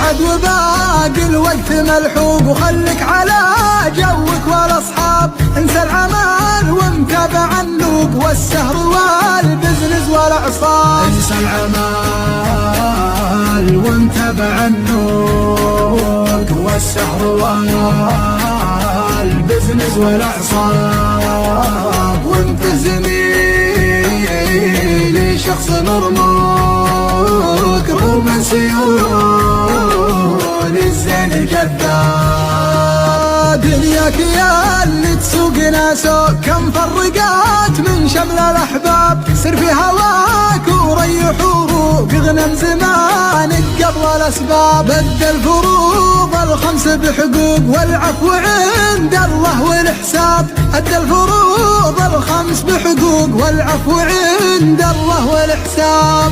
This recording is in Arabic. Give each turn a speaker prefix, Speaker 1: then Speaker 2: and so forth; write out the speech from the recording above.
Speaker 1: وابعد وباقي الوقت ملحوق، وخلك على جوك والاصحاب، انسى العمل ومتابع النوق والسهر والبزنس والاعصاب. انسى العمل ومتابع النوق والسهر والبزنس والاعصاب، وانت زميلي شخص مرموق رغم سيول الزين الجذاب. دنياك يا اللي تسوق ناسو كم فرقات من شمل الاحباب، سر في هواك وريح وروق اغنم زمانك قبل الاسباب. ادى الفروض الخمس بحقوق والعفو عند الله والحساب، ادى الفروض الخمس بحقوق والعفو عند الله والحساب.